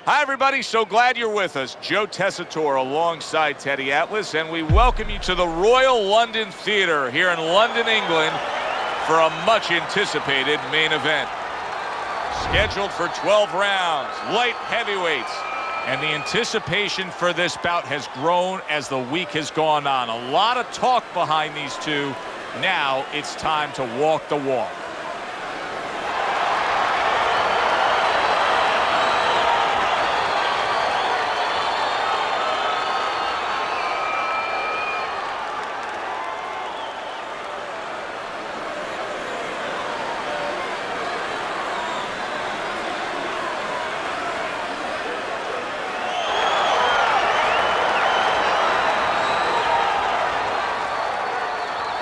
Hi, everybody. So glad you're with us. Joe Tessitore alongside Teddy Atlas, and we welcome you to the Royal London Theatre here in London, England, for a much-anticipated main event. Scheduled for 12 rounds, light heavyweights, and the anticipation for this bout has grown as the week has gone on. A lot of talk behind these two. Now it's time to walk the walk.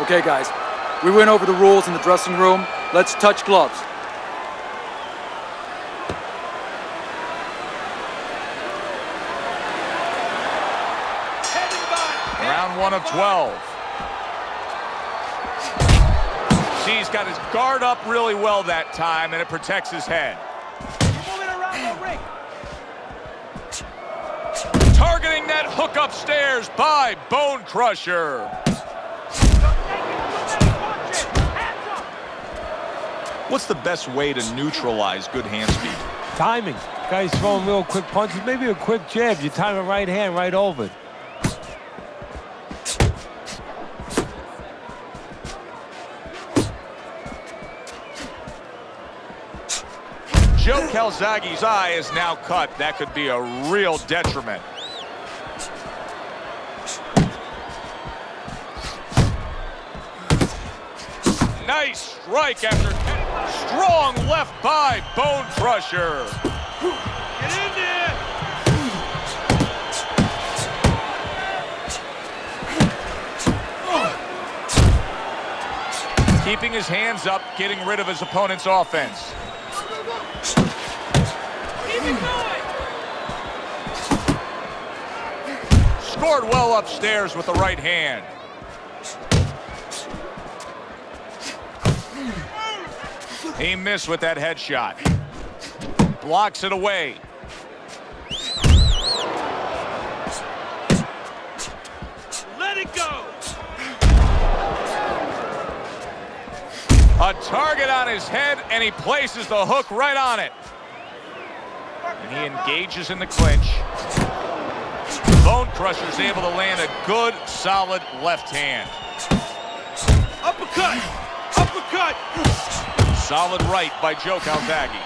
Okay, guys, we went over the rules in the dressing room. Let's touch gloves. Round 1 of 12. See, he's got his guard up really well that time, and it protects his head. Moving around the ring. Targeting that hook upstairs by Bone Crusher. What's the best way to neutralize good hand speed? Timing. Guys throwing real quick punches, maybe a quick jab. You time a right hand right over it. Joe Calzaghe's eye is now cut. That could be a real detriment. Nice strike after strong left by Bone Crusher. Get in there. Keeping his hands up, getting rid of his opponent's offense. Keep it going. Scored well upstairs with the right hand. He missed with that headshot. Blocks it away. Let it go. A target on his head, and he places the hook right on it. And he engages in the clinch. Bone Crusher's able to land a good, solid left hand. Uppercut. Uppercut. Solid right by Joe Calzaghe.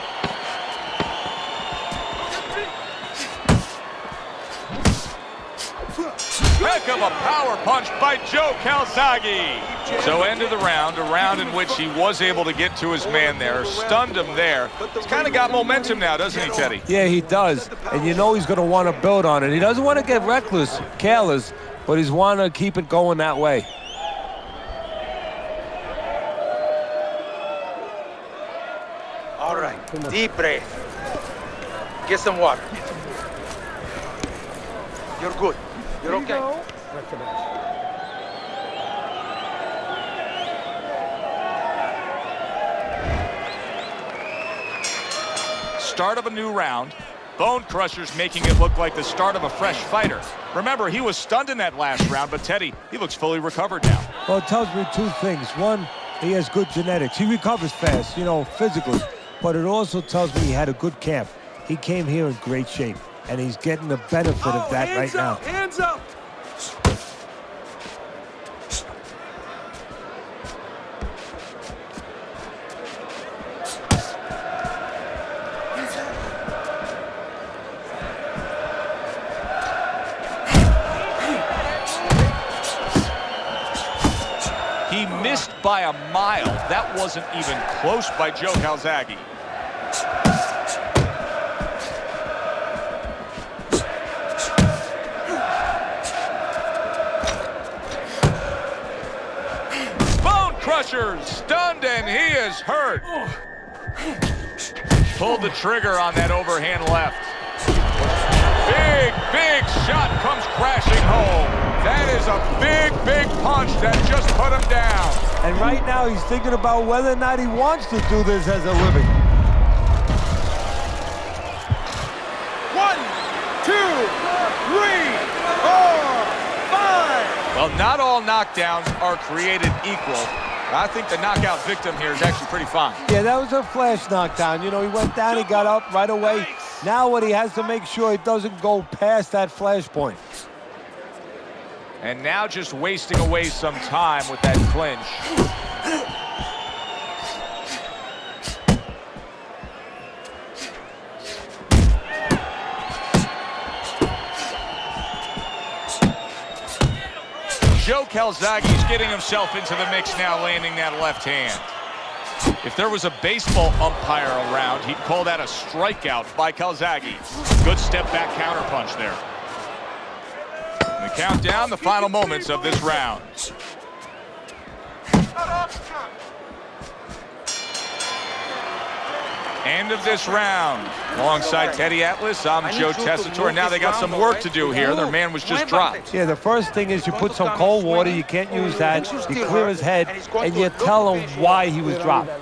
Heck of a power punch by Joe Calzaghe. So end of the round, a round in which he was able to get to his man there, stunned him there. He's kind of got momentum now, doesn't he, Teddy? Yeah, he does. And you know he's going to want to build on it. He doesn't want to get reckless, careless, but he's want to keep it going that way. All right, deep breath. Get some water. You're good. You're okay. Start of a new round. Bone Crusher's making it look like the start of a fresh fighter. Remember, he was stunned in that last round, but Teddy, he looks fully recovered now. Well, it tells me two things. One, he has good genetics. He recovers fast, you know, physically. But it also tells me he had a good camp. He came here in great shape, and he's getting the benefit of that right now. Hands up. He missed by a mile. That wasn't even close by Joe Calzaghe. Bone Crusher stunned, and he is hurt. Pulled the trigger on that overhand left. Big shot comes crashing home. That is a big punch that just put him down. And right now he's thinking about whether or not he wants to do this as a living. 1, Well, not all knockdowns are created equal. I think the knockout victim here is actually pretty fine. Yeah, that was a flash knockdown. You know, he went down, he got up right away. Now what he has to make sure he doesn't go past that flash point. And now just wasting away some time with that clinch. Joe Calzaghe is getting himself into the mix now, landing that left hand. If there was a baseball umpire around, he'd call that a strikeout by Calzaghe. Good step back counterpunch there. And the countdown, the final moments of this round. End of this round. Alongside Teddy Atlas, I'm Joe Tessitore. Now they got some work to do here. Their man was just dropped. Yeah, the first thing is you put some cold water. You can't use that. You clear his head, and you tell him why he was dropped. I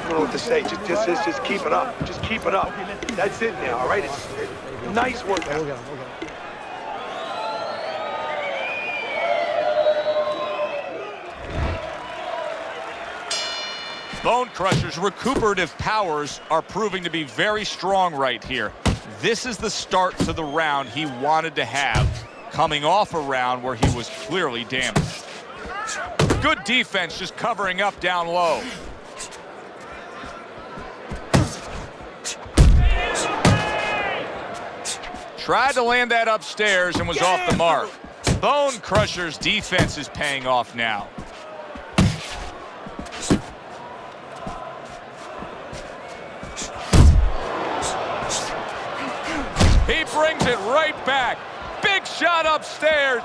don't know what to say. Just keep it up. Just keep it up. That's it now, all right? It's nice work. Bone Crusher's recuperative powers are proving to be very strong right here. This is the start to the round he wanted to have, coming off a round where he was clearly damaged. Good defense, just covering up down low. Tried to land that upstairs and was off the mark. Bone Crusher's defense is paying off now. He brings it right back. Big shot upstairs.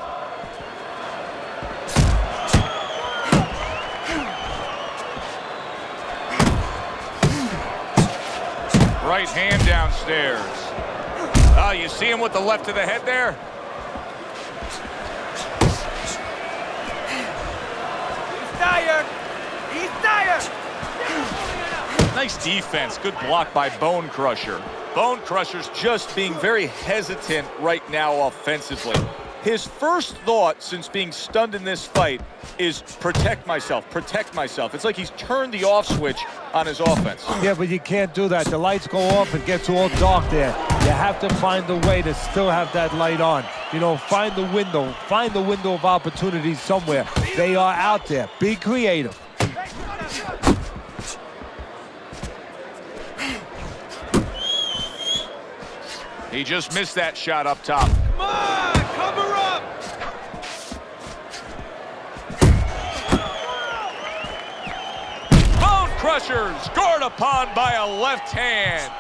Right hand downstairs. Oh, you see him with the left of the head there? He's tired. He's tired. Nice defense. Good block by Bone Crusher. Bone Crusher's just being very hesitant right now offensively. His first thought since being stunned in this fight is protect myself, protect myself. It's like he's turned the off switch on his offense. Yeah, but you can't do that. The lights go off, it gets all dark there. You have to find a way to still have that light on. You know, find the window of opportunity somewhere. They are out there. Be creative. He just missed that shot up top. Come on, cover up. Bone Crusher scored upon by a left hand.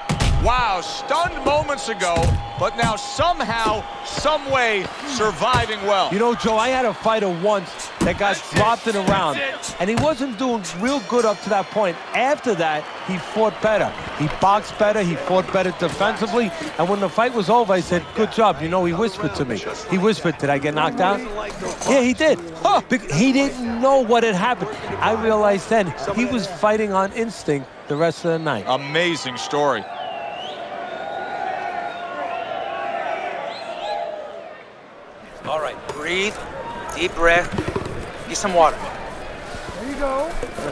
Wow, stunned moments ago, but now somehow, some way, surviving well. You know, Joe, I had a fighter once that got dropped in a round, and he wasn't doing real good up to that point. After that, he fought better. He boxed better, he fought better defensively, and when the fight was over, I said, good job. You know, he whispered to me. He whispered, did I get knocked out? Yeah, he did. Huh. He didn't know what had happened. I realized then he was fighting on instinct the rest of the night. Amazing story. All right, breathe, deep breath, get some water. There you go.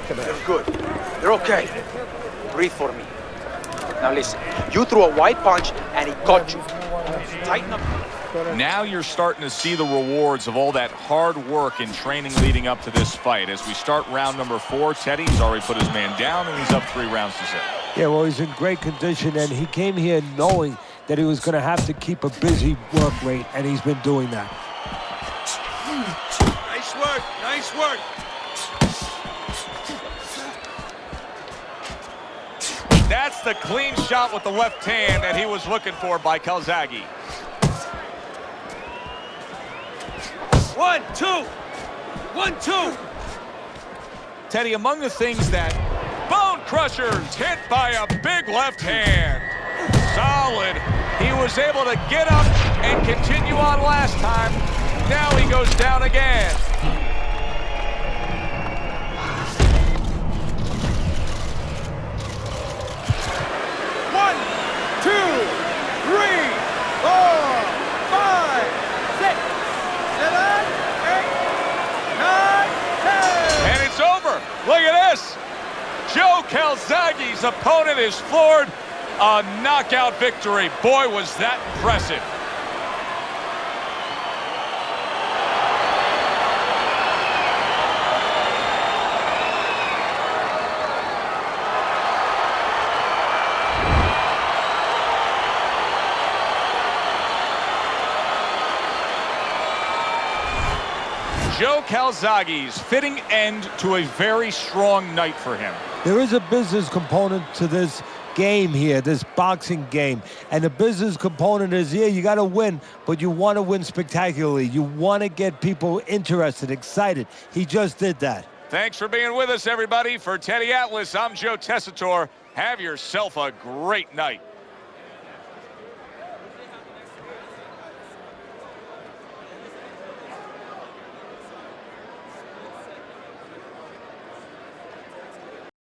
You're good. You're okay. Breathe for me. Now listen, you threw a white punch and he caught you. Tighten up. Now you're starting to see the rewards of all that hard work and training leading up to this fight. As we start round number 4, Teddy's already put his man down and he's up 3 rounds to 0. Yeah, well, he's in great condition, and he came here knowing that he was going to have to keep a busy work rate, and he's been doing that. Nice work. Nice work. That's the clean shot with the left hand that he was looking for by Calzaghe. 1, 2. 1, 2. Teddy, among the things that Bone Crusher's hit by a big left hand. Solid. He was able to get up and continue on last time. Now he goes down again. Joe Calzaghe's opponent is floored. A knockout victory. Boy, was that impressive. Joe Calzaghe's fitting end to a very strong night for him. There is a business component to this game here, this boxing game. And the business component is, yeah, you got to win, but you want to win spectacularly. You want to get people interested, excited. He just did that. Thanks for being with us, everybody. For Teddy Atlas, I'm Joe Tessitore. Have yourself a great night.